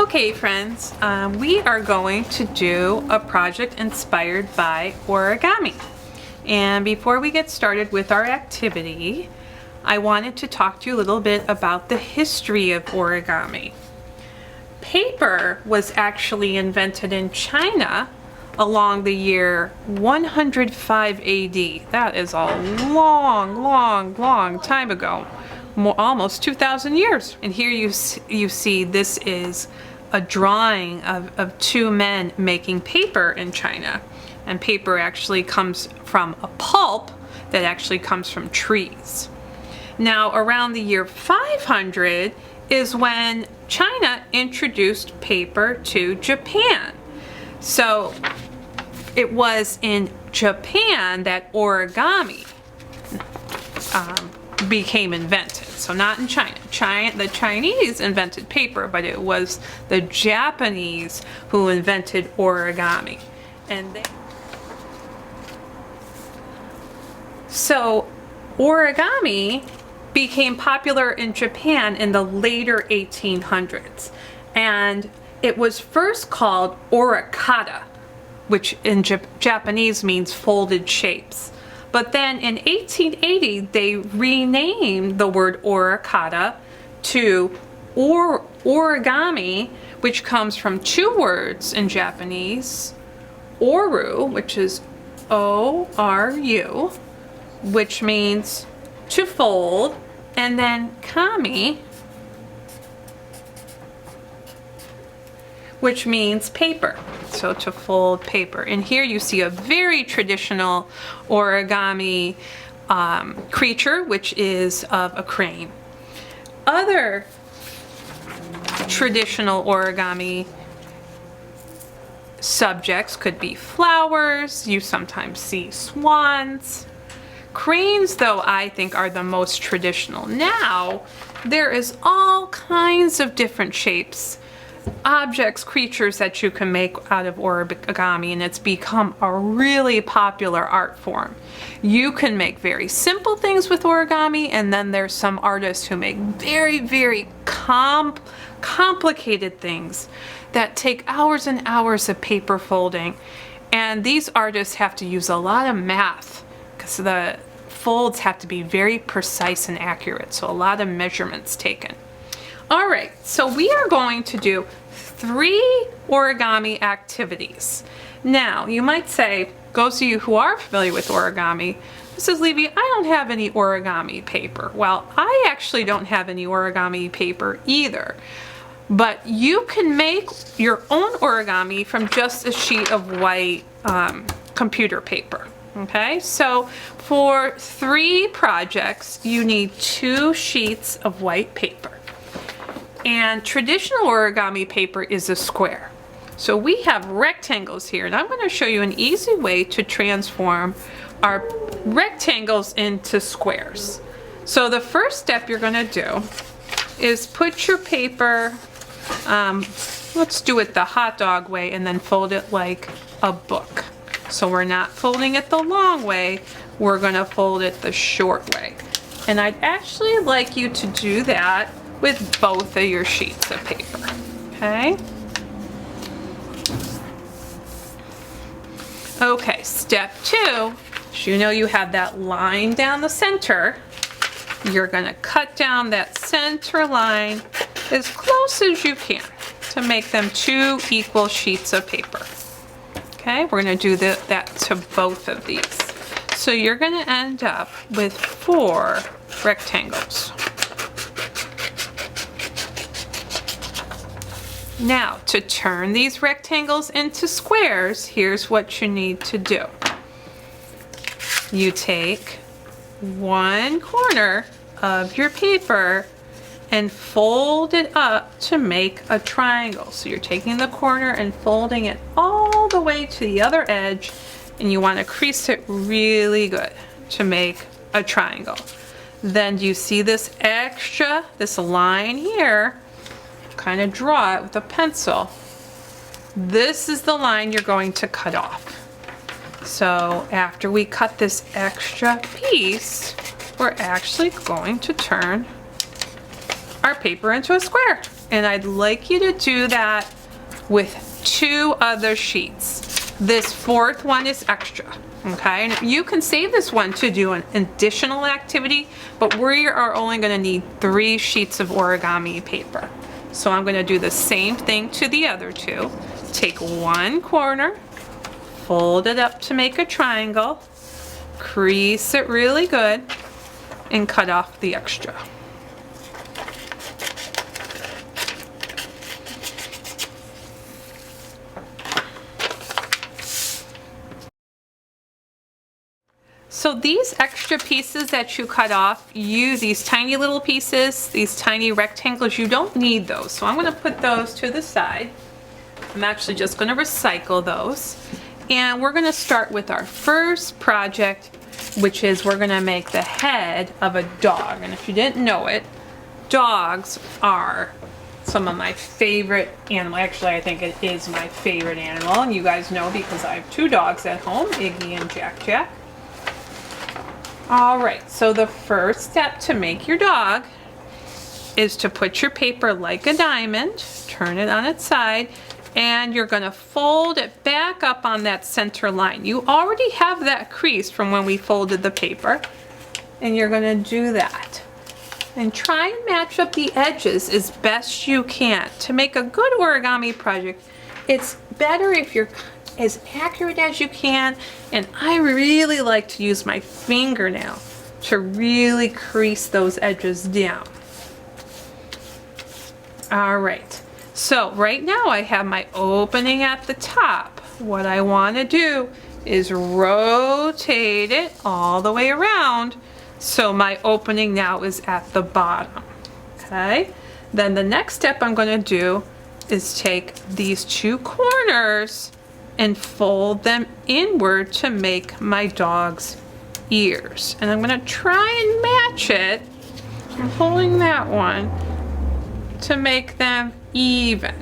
Okay friends, we are going to do a project inspired by origami. And before we get started with our activity, I wanted to talk to you a little bit about the history of origami. Paper was actually invented in China along the year 105 AD. That is a long time ago. Almost 2,000 years. And here you see this is a drawing of two men making paper in China. And paper actually comes from a pulp that actually comes from trees. Now around the year 500 is when China introduced paper to Japan. So it was in Japan that origami became invented. So not in China. The Chinese invented paper, but it was the Japanese who invented origami. So origami became popular in Japan in the later 1800s. And it was first called orikata, which in Japanese means folded shapes. But then in 1880, they renamed the word orikata to origami, which comes from two words in Japanese. Oru, which is O-R-U, which means to fold, and then kami, which means paper. So to fold paper. And here you see a very traditional origami creature, which is of a crane. Other traditional origami subjects could be flowers. You sometimes see swans. Cranes, though, I think are the most traditional. Now, there is all kinds of different shapes, objects, creatures that you can make out of origami, and it's become a really popular art form. You can make very simple things with origami, and then there's some artists who make very complicated things that take hours and hours of paper folding. And these artists have to use a lot of math because the folds have to be very precise and accurate, so a lot of measurements taken. All right, so we are going to do 3 origami activities. Now, you might say, those of you who are familiar with origami, Mrs. Levy, I don't have any origami paper. Well, I actually don't have any origami paper either. But you can make your own origami from just a sheet of white computer paper. Okay, so for 3 projects, you need 2 sheets of white paper. And traditional origami paper is a square. So we have rectangles here, and I'm going to show you an easy way to transform our rectangles into squares. So the first step you're going to do is put your paper, let's do it the hot dog way, and then fold it like a book. So we're not folding it the long way, we're going to fold it the short way. And I'd actually like you to do that with both of your sheets of paper, okay? Okay, step 2, so you know you have that line down the center. You're gonna cut down that center line as close as you can to make them 2 equal sheets of paper. Okay, we're gonna do that to both of these. So you're gonna end up with 4 rectangles. Now, to turn these rectangles into squares, here's what you need to do. You take one corner of your paper and fold it up to make a triangle. So you're taking the corner and folding it all the way to the other edge, and you want to crease it really good to make a triangle. Then do you see this line here? Kind of draw it with a pencil. This is the line you're going to cut off. So after we cut this extra piece, we're actually going to turn our paper into a square. And I'd like you to do that with 2 other sheets. This 4th one is extra, okay? And you can save this one to do an additional activity, but we are only gonna need 3 sheets of origami paper. So I'm gonna do the same thing to the other 2. Take one corner, fold it up to make a triangle, crease it really good, and cut off the extra. So these extra pieces that you cut off, these tiny little pieces, these tiny rectangles, you don't need those. So I'm going to put those to the side. I'm actually just going to recycle those. And we're going to start with our first project, which is we're going to make the head of a dog. And if you didn't know it, dogs are some of my favorite animals. Actually, I think it is my favorite animal. And you guys know because I have 2 dogs at home, Iggy and Jack Jack. All right, so the first step to make your dog is to put your paper like a diamond, turn it on its side, and you're gonna fold it back up on that center line. You already have that crease from when we folded the paper, and you're gonna do that. And try and match up the edges as best you can. To make a good origami project, it's better if you're as accurate as you can, and I really like to use my fingernail to really crease those edges down. All right, so right now I have my opening at the top. What I want to do is rotate it all the way around so my opening now is at the bottom. Okay, then the next step I'm going to do is take these 2 corners and fold them inward to make my dog's ears. And I'm gonna try and match it. I'm holding that one to make them even.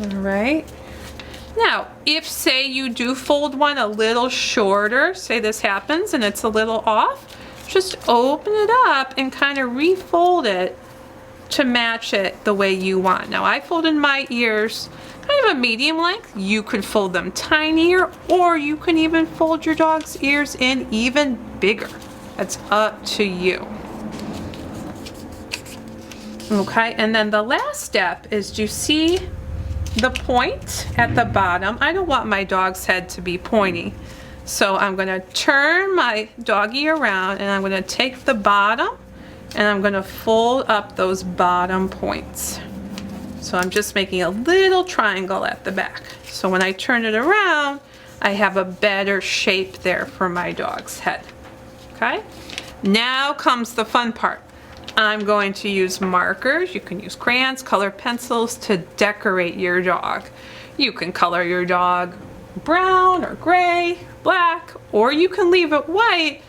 All right. Now, if say you do fold one a little shorter, say this happens and it's a little off, just open it up and kind of refold it to match it the way you want. Now, I folded my ears kind of a medium length. You could fold them tinier, or you can even fold your dog's ears in even bigger. That's up to you. Okay, and then the last step is, do you see the point at the bottom? I don't want my dog's head to be pointy. So I'm gonna turn my doggy around and I'm gonna take the bottom and I'm gonna fold up those bottom points. So I'm just making a little triangle at the back. So when I turn it around, I have a better shape there for my dog's head. Okay? Now comes the fun part. I'm going to use markers. You can use crayons, colored pencils to decorate your dog. You can color your dog brown or gray, black, or you can leave it white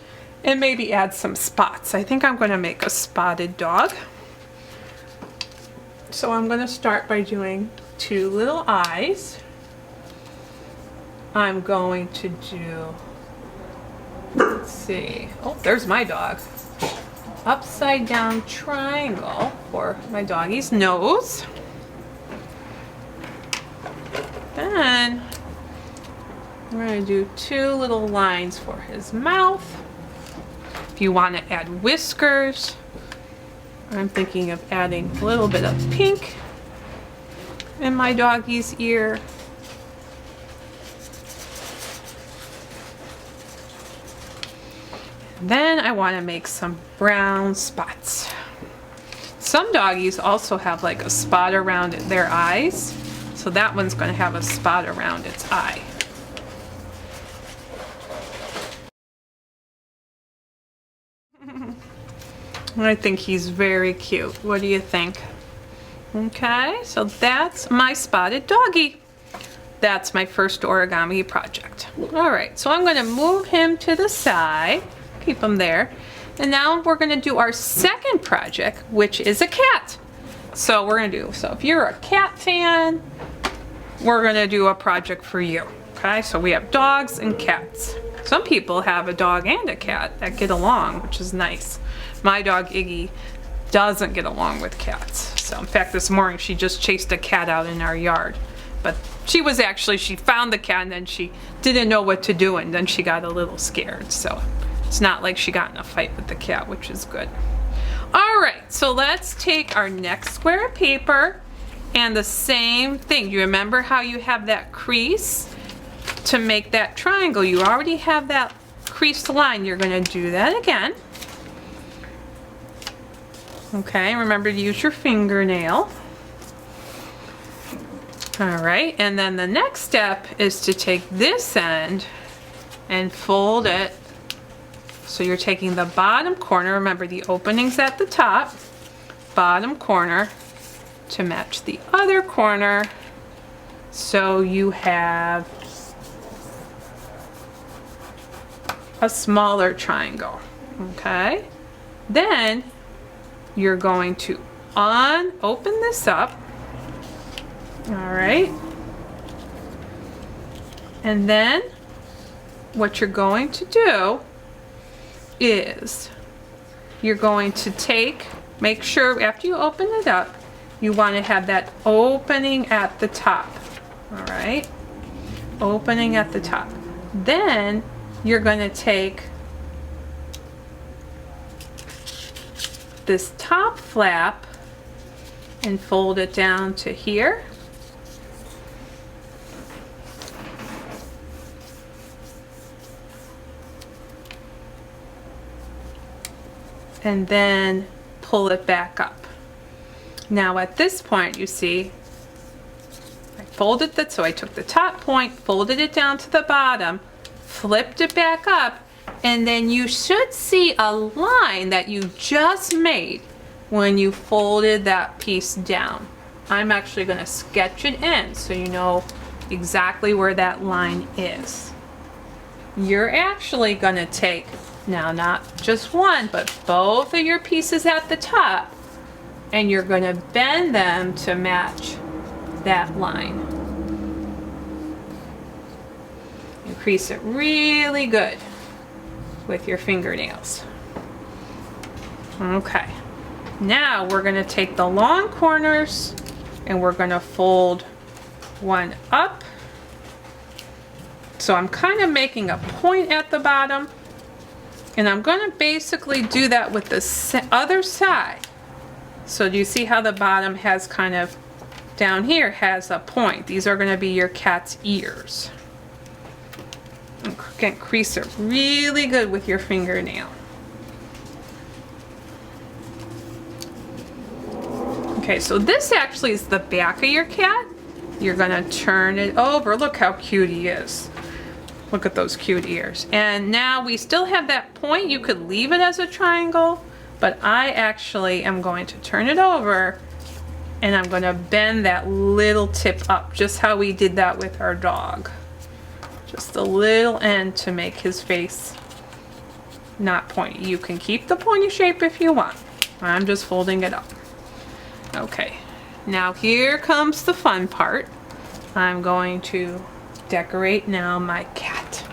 and maybe add some spots. I think I'm going to make a spotted dog. So I'm going to start by doing 2 little eyes. I'm going to do, let's see, oh, there's my dog. Upside down triangle for my doggy's nose. Then we're going to do 2 little lines for his mouth. If you want to add whiskers, I'm thinking of adding a little bit of pink in my doggy's ear. Then I want to make some brown spots. Some doggies also have like a spot around their eyes, so that one's going to have a spot around its eye. I think he's very cute. What do you think? Okay, so that's my spotted doggy. That's my first origami project. All right, so I'm going to move him to the side, keep him there. And now we're going to do our second project, which is a cat. So we're going to do, so if you're a cat fan, we're going to do a project for you. Okay, so we have dogs and cats. Some people have a dog and a cat that get along, which is nice. My dog Iggy doesn't get along with cats. So in fact, this morning she just chased a cat out in our yard. But she found the cat and then she didn't know what to do and then she got a little scared. So it's not like she got in a fight with the cat, which is good. All right, so let's take our next square of paper and the same thing. You remember how you have that crease to make that triangle? You already have that creased line. You're going to do that again. Okay, remember to use your fingernail. All right, and then the next step is to take this end and fold it. So you're taking the bottom corner, remember the opening's at the top, bottom corner to match the other corner. So you have a smaller triangle, okay? Then you're going to open this up. All right, and then what you're going to do is you're going to make sure after you open it up, you want to have that opening at the top. All right, opening at the top. Then you're going to take this top flap and fold it down to here. And then pull it back up. Now at this point, you see, I folded that, so I took the top point, folded it down to the bottom, flipped it back up, and then you should see a line that you just made when you folded that piece down. I'm actually going to sketch it in so you know exactly where that line is. You're actually going to take, now not just one, but both of your pieces at the top, and you're going to bend them to match that line. Crease it really good with your fingernails. Okay, now we're going to take the long corners and we're going to fold one up. So I'm kind of making a point at the bottom, and I'm going to basically do that with the other side. So do you see how the bottom has kind of down here has a point? These are going to be your cat's ears. Again, crease it really good with your fingernail. Okay, so this actually is the back of your cat. You're gonna turn it over. Look how cute he is. Look at those cute ears. And now we still have that point. You could leave it as a triangle, but I actually am going to turn it over and I'm gonna bend that little tip up, just how we did that with our dog. Just a little end to make his face not pointy. You can keep the pointy shape if you want. I'm just folding it up. Okay, now here comes the fun part. I'm going to decorate now my cat.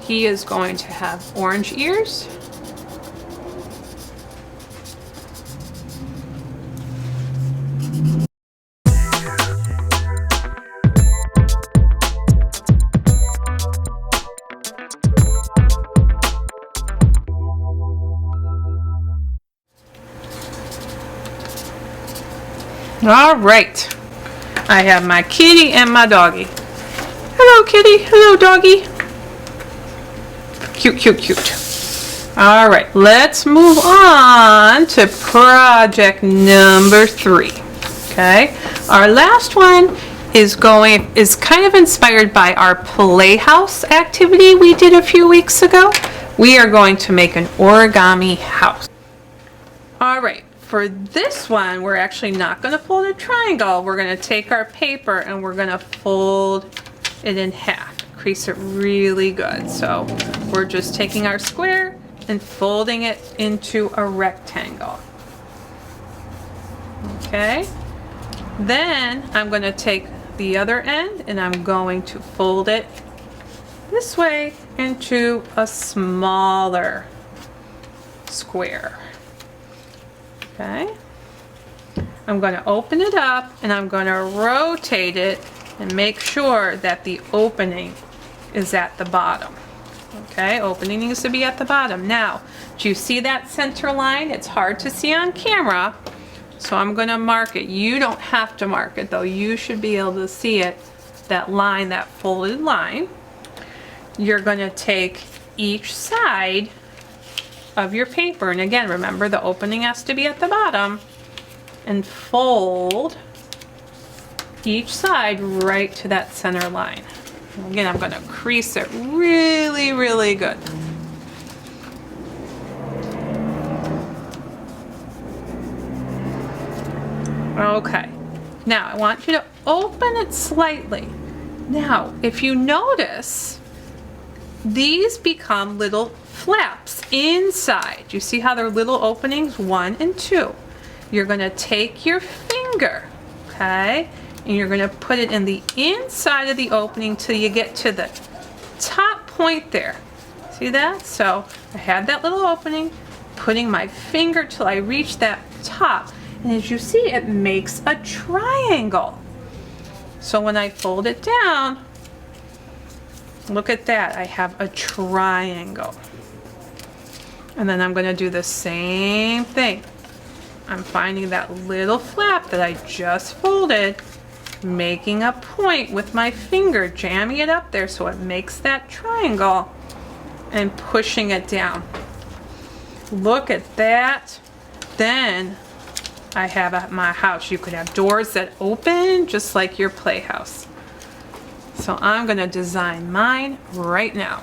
He is going to have orange ears. All right, I have my kitty and my doggy. Hello kitty, hello doggy. Cute, cute, cute. All right, let's move on to project number 3. Okay, our last one is kind of inspired by our playhouse activity we did a few weeks ago. We are going to make an origami house. All right. For this one, we're actually not going to fold a triangle. We're going to take our paper and we're going to fold it in half. Crease it really good. So we're just taking our square and folding it into a rectangle. Okay. Then I'm going to take the other end and I'm going to fold it this way into a smaller square. Okay. I'm going to open it up and I'm going to rotate it and make sure that the opening is at the bottom. Okay, opening needs to be at the bottom. Now, do you see that center line? It's hard to see on camera, so I'm going to mark it. You don't have to mark it though. You should be able to see it, that line, that folded line. You're going to take each side of your paper, and again, remember the opening has to be at the bottom, and fold each side right to that center line. And again, I'm going to crease it really, really good. Okay, now I want you to open it slightly. Now, if you notice, these become little flaps inside. You see how they're little openings, 1 and 2. You're going to take your finger, okay, and you're going to put it in the inside of the opening till you get to the top point there. See that? So I have that little opening, putting my finger till I reach that top, and as you see, it makes a triangle. So when I fold it down, look at that, I have a triangle. And then I'm going to do the same thing. I'm finding that little flap that I just folded, making a point with my finger, jamming it up there so it makes that triangle, and pushing it down. Look at that. Then I have at my house, you could have doors that open just like your playhouse. So I'm going to design mine right now.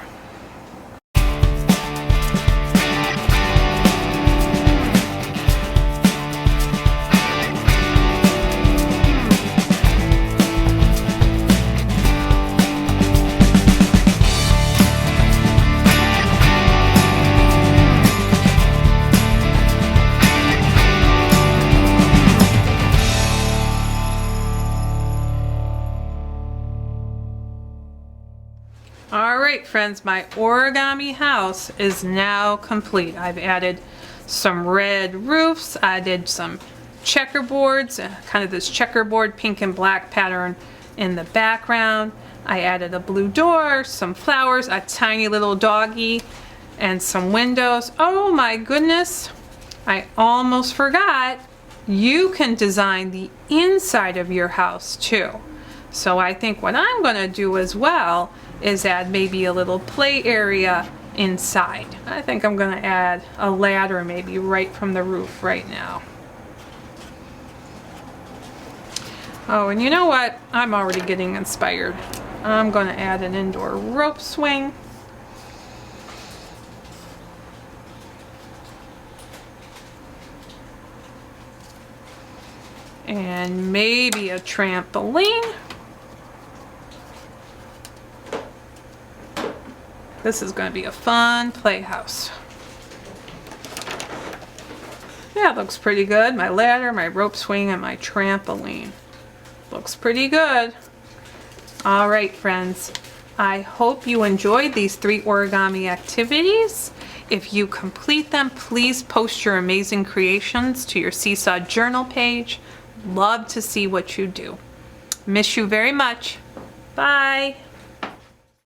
Alright friends, my origami house is now complete. I've added some red roofs, I did some checkerboards, kind of this checkerboard pink and black pattern in the background. I added a blue door, some flowers, a tiny little doggy, and some windows. Oh my goodness, I almost forgot. You can design the inside of your house too. So I think what I'm going to do as well is add maybe a little play area inside. I think I'm going to add a ladder maybe right from the roof right now. Oh, and you know what? I'm already getting inspired. I'm going to add an indoor rope swing. And maybe a trampoline. This is going to be a fun playhouse. Yeah, it looks pretty good. My ladder, my rope swing, and my trampoline. Looks pretty good. All right, friends. I hope you enjoyed these 3 origami activities. If you complete them, please post your amazing creations to your Seesaw Journal page. Love to see what you do. Miss you very much. Bye.